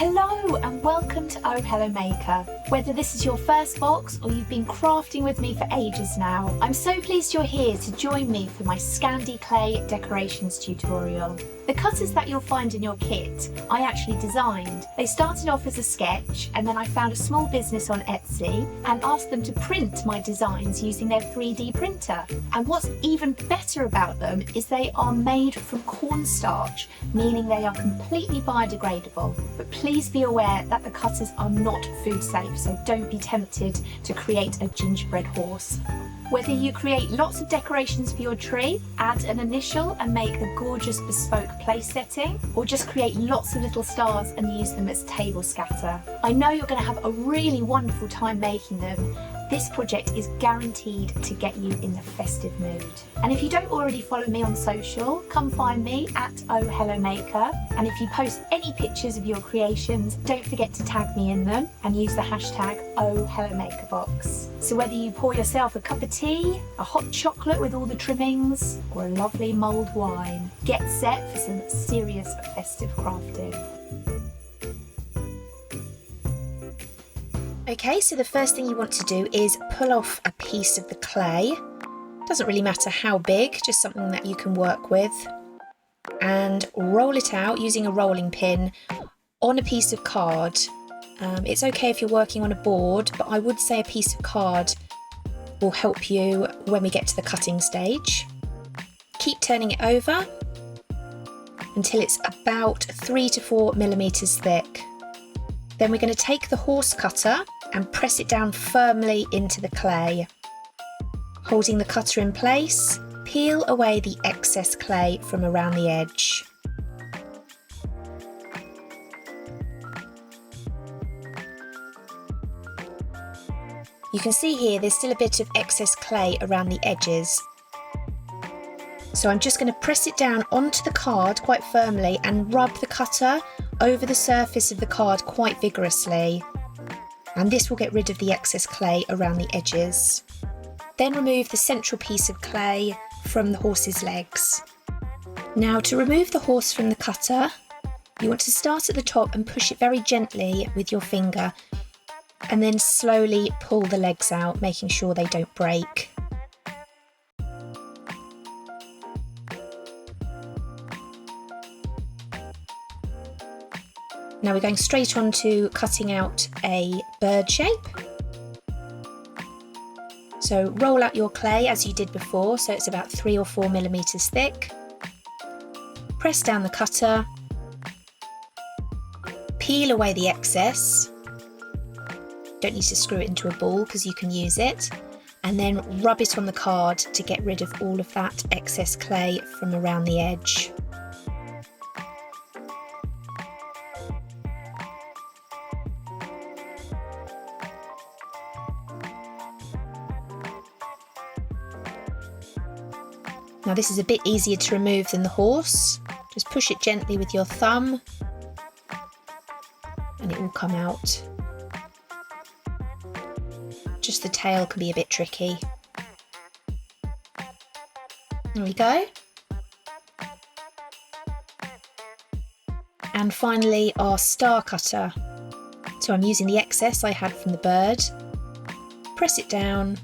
Hello and welcome to Oh Hello Maker. Whether this is your first box or you've been crafting with me for ages now, I'm so pleased you're here to join me for my Scandi clay decorations tutorial. The cutters that you'll find in your kit, I actually designed. They started off as a sketch and then I found a small business on Etsy and asked them to print my designs using their 3D printer. And what's even better about them is they are made from cornstarch, meaning they are completely biodegradable. But please be aware that the cutters are not food safe, so don't be tempted to create a gingerbread horse. Whether you create lots of decorations for your tree, add an initial and make a gorgeous bespoke place setting, or just create lots of little stars and use them as table scatter, I know you're going to have a really wonderful time making them. This project is guaranteed to get you in the festive mood. And if you don't already follow me on social, come find me at Oh Hello Maker. And if you post any pictures of your creations, don't forget to tag me in them and use the hashtag Oh Hello Maker box. So whether you pour yourself a cup of tea, a hot chocolate with all the trimmings, or a lovely mulled wine, get set for some serious festive crafting. Okay, so the first thing you want to do is pull off a piece of the clay. Doesn't really matter how big, just something that you can work with. And roll it out using a rolling pin on a piece of card. It's okay if you're working on a board, but I would say a piece of card will help you when we get to the cutting stage. Keep turning it over until it's about 3 to 4 millimeters thick. Then we're going to take the horse cutter and press it down firmly into the clay. Holding the cutter in place, peel away the excess clay from around the edge. You can see here there's still a bit of excess clay around the edges. So I'm just going to press it down onto the card quite firmly and rub the cutter over the surface of the card quite vigorously. And this will get rid of the excess clay around the edges. Then remove the central piece of clay from the horse's legs. Now to remove the horse from the cutter, you want to start at the top and push it very gently with your finger, and then slowly pull the legs out, making sure they don't break. Now we're going straight on to cutting out a bird shape. So roll out your clay as you did before, so it's about 3 or 4 millimeters thick. Press down the cutter. Peel away the excess. Don't need to screw it into a ball because you can use it. And then rub it on the card to get rid of all of that excess clay from around the edge. Now this is a bit easier to remove than the horse. Just push it gently with your thumb and it will come out. Just the tail can be a bit tricky. There we go. And finally our star cutter. So I'm using the excess I had from the bird. Press it down,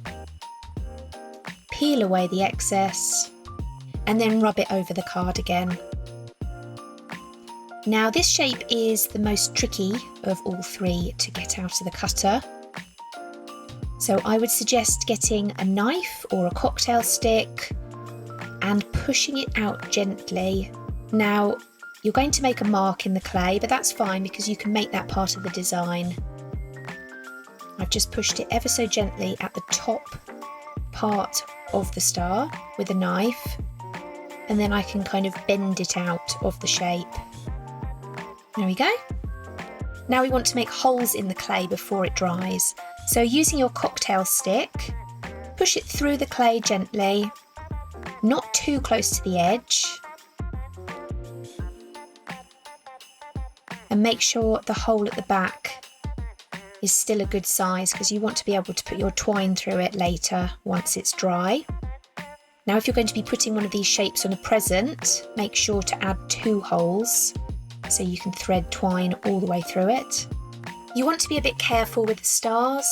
peel away the excess, and then rub it over the card again. Now this shape is the most tricky of all three to get out of the cutter. So I would suggest getting a knife or a cocktail stick and pushing it out gently. Now you're going to make a mark in the clay, but that's fine because you can make that part of the design. I've just pushed it ever so gently at the top part of the star with a knife, and then I can kind of bend it out of the shape. There we go. Now we want to make holes in the clay before it dries. So using your cocktail stick, push it through the clay gently, not too close to the edge, and make sure the hole at the back is still a good size because you want to be able to put your twine through it later once it's dry. Now if you're going to be putting one of these shapes on a present, make sure to add 2 holes. so you can thread twine all the way through it. You want to be a bit careful with the stars.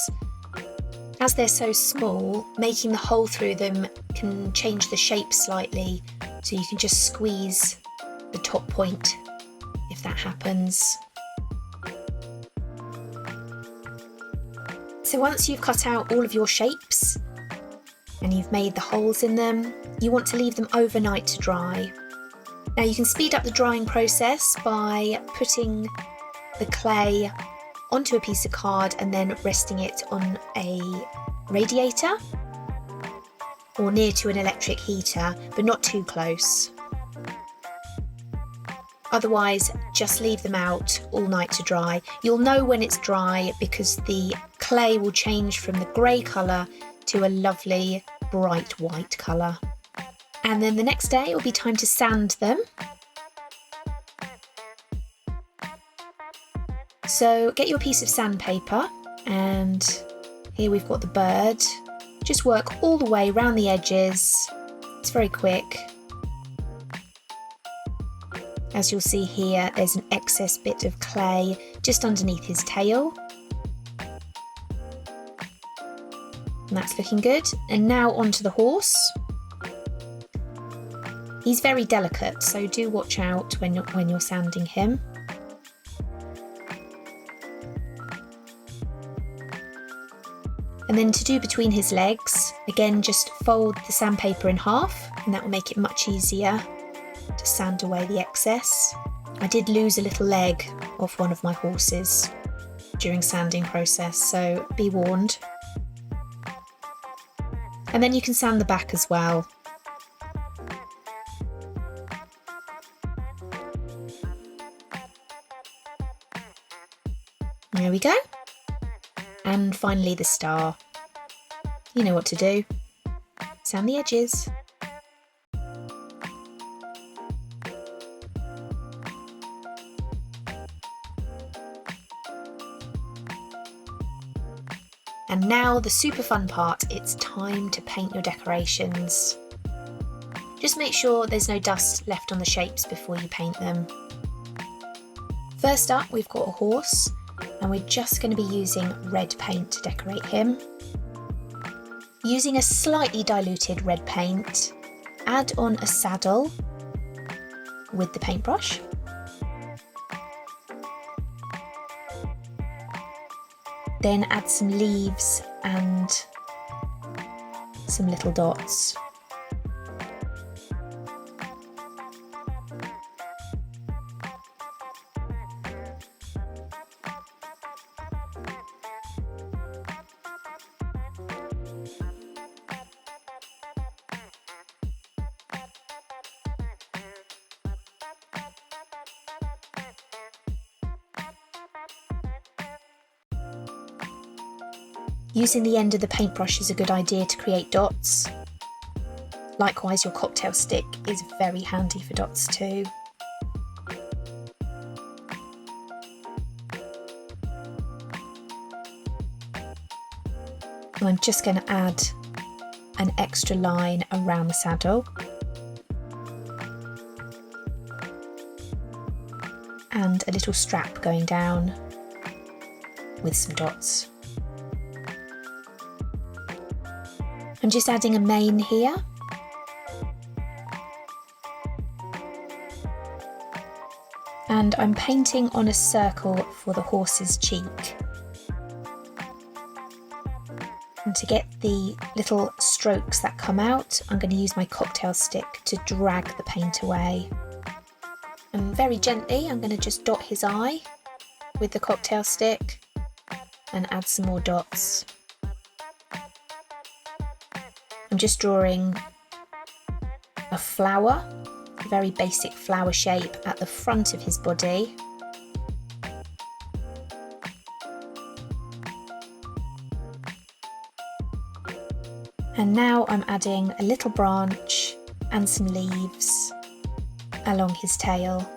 As they're so small, making the hole through them can change the shape slightly, so you can just squeeze the top point if that happens. So once you've cut out all of your shapes and you've made the holes in them, you want to leave them overnight to dry. Now you can speed up the drying process by putting the clay onto a piece of card and then resting it on a radiator or near to an electric heater, but not too close. Otherwise, just leave them out all night to dry. You'll know when it's dry because the clay will change from the grey colour to a lovely bright white colour. And then the next day it will be time to sand them. So get your piece of sandpaper, and here we've got the bird. Just work all the way around the edges. It's very quick. As you'll see here, there's an excess bit of clay just underneath his tail. And that's looking good. And now onto the horse. He's very delicate, so do watch out when you're sanding him. And then to do between his legs, again just fold the sandpaper in half, and that will make it much easier to sand away the excess. I did lose a little leg off one of my horses during sanding process, so be warned. And then you can sand the back as well. There we go. And finally the star. You know what to do. Sand the edges. And now the super fun part, it's time to paint your decorations. Just make sure there's no dust left on the shapes before you paint them. First up, we've got a horse, and we're just going to be using red paint to decorate him. Using a slightly diluted red paint, add on a saddle with the paintbrush. Then add some leaves and some little dots. Using the end of the paintbrush is a good idea to create dots. Likewise, your cocktail stick is very handy for dots too. And I'm just going to add an extra line around the saddle. And a little strap going down with some dots. I'm just adding a mane here. And I'm painting on a circle for the horse's cheek. And to get the little strokes that come out, I'm going to use my cocktail stick to drag the paint away. And very gently, I'm going to just dot his eye with the cocktail stick and add some more dots. I'm just drawing a flower, a very basic flower shape at the front of his body. And now I'm adding a little branch and some leaves along his tail.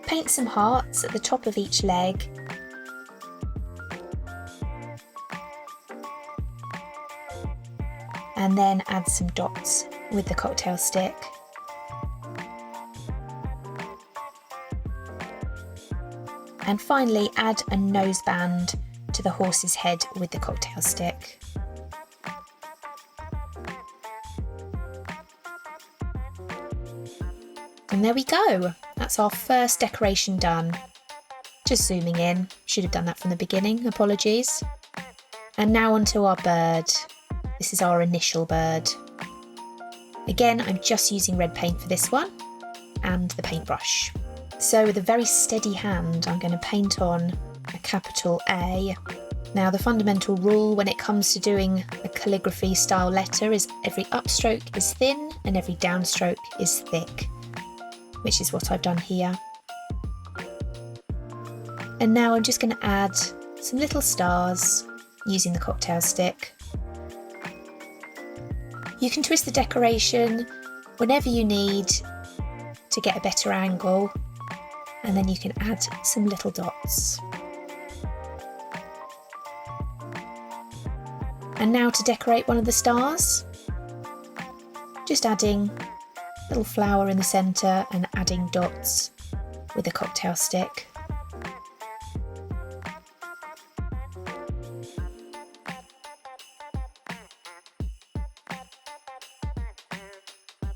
Paint some hearts at the top of each leg. and then add some dots with the cocktail stick. And finally add a noseband to the horse's head with the cocktail stick. And there we go, that's our first decoration done. Just zooming in, should have done that from the beginning, apologies. And now onto our bird. This is our initial bird. Again, I'm just using red paint for this one and the paintbrush. So with a very steady hand, I'm going to paint on a capital A. Now the fundamental rule when it comes to doing a calligraphy style letter is every upstroke is thin and every downstroke is thick, which is what I've done here. And now I'm just going to add some little stars using the cocktail stick. You can twist the decoration whenever you need to get a better angle, and then you can add some little dots. And now to decorate one of the stars, just adding a little flower in the centre and adding dots with a cocktail stick.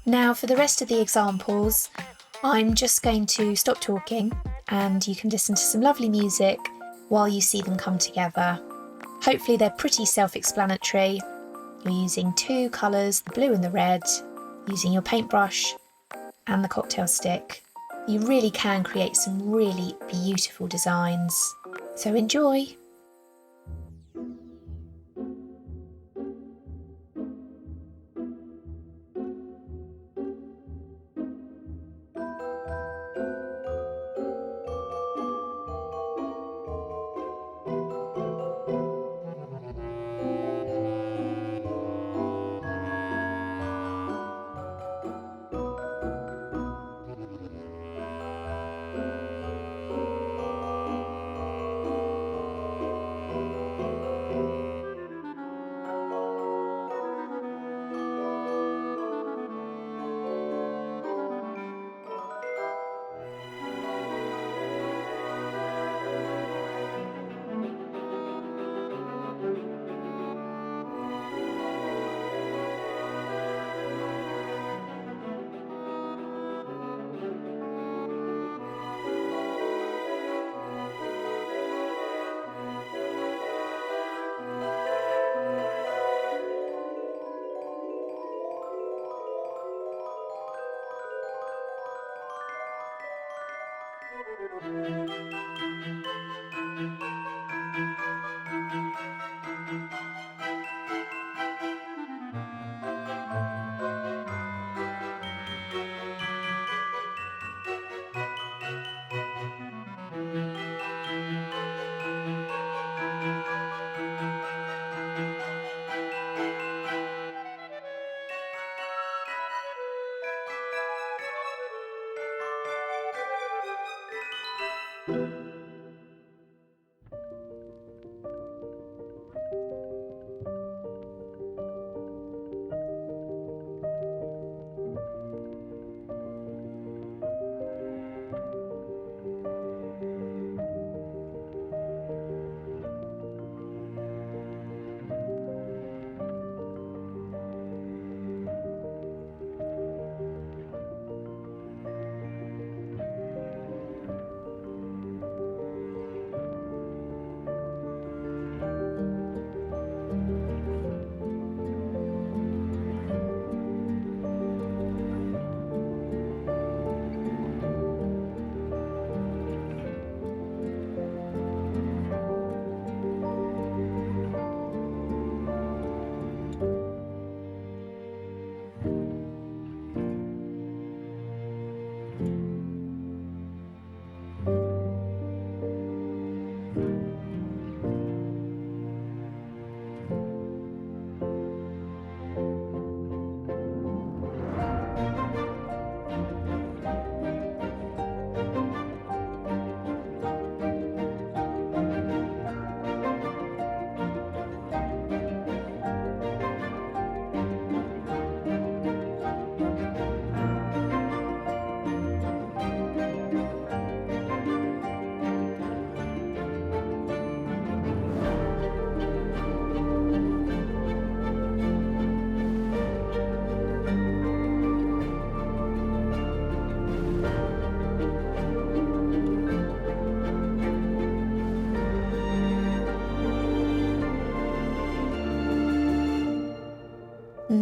Now for the rest of the examples, I'm just going to stop talking and you can listen to some lovely music while you see them come together. Hopefully they're pretty self-explanatory. You're using two colours, the blue and the red, using your paintbrush and the cocktail stick. You really can create some really beautiful designs. So enjoy!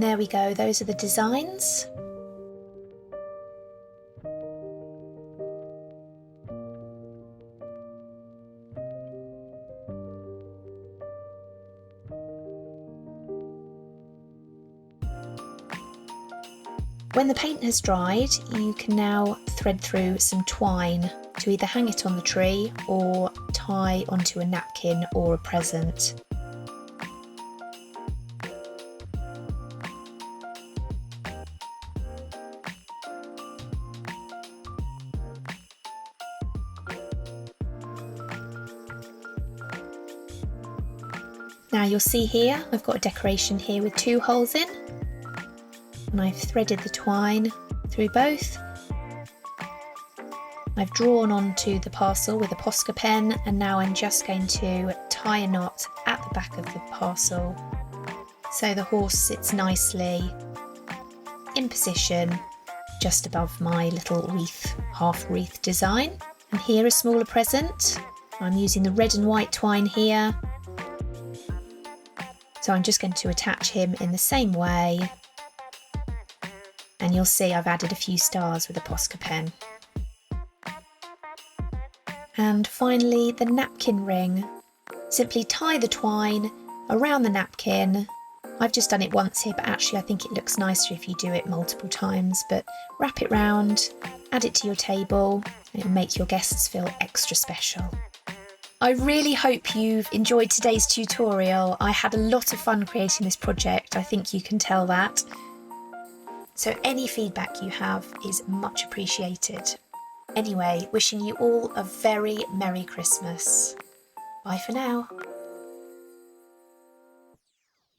And there we go, those are the designs. When the paint has dried, you can now thread through some twine to either hang it on the tree or tie onto a napkin or a present. Now you'll see here, I've got a decoration here with 2 holes in, and I've threaded the twine through both. I've drawn onto the parcel with a Posca pen, and now I'm just going to tie a knot at the back of the parcel so the horse sits nicely in position just above my little wreath, half wreath design. And here a smaller present. I'm using the red and white twine here. So I'm just going to attach him in the same way. And you'll see I've added a few stars with a Posca pen. And finally the napkin ring. Simply tie the twine around the napkin. I've just done it once here, but actually I think it looks nicer if you do it multiple times. But wrap it round, add it to your table, and it'll make your guests feel extra special. I really hope you've enjoyed today's tutorial. I had a lot of fun creating this project, I think you can tell that. So any feedback you have is much appreciated. Anyway, wishing you all a very Merry Christmas. Bye for now.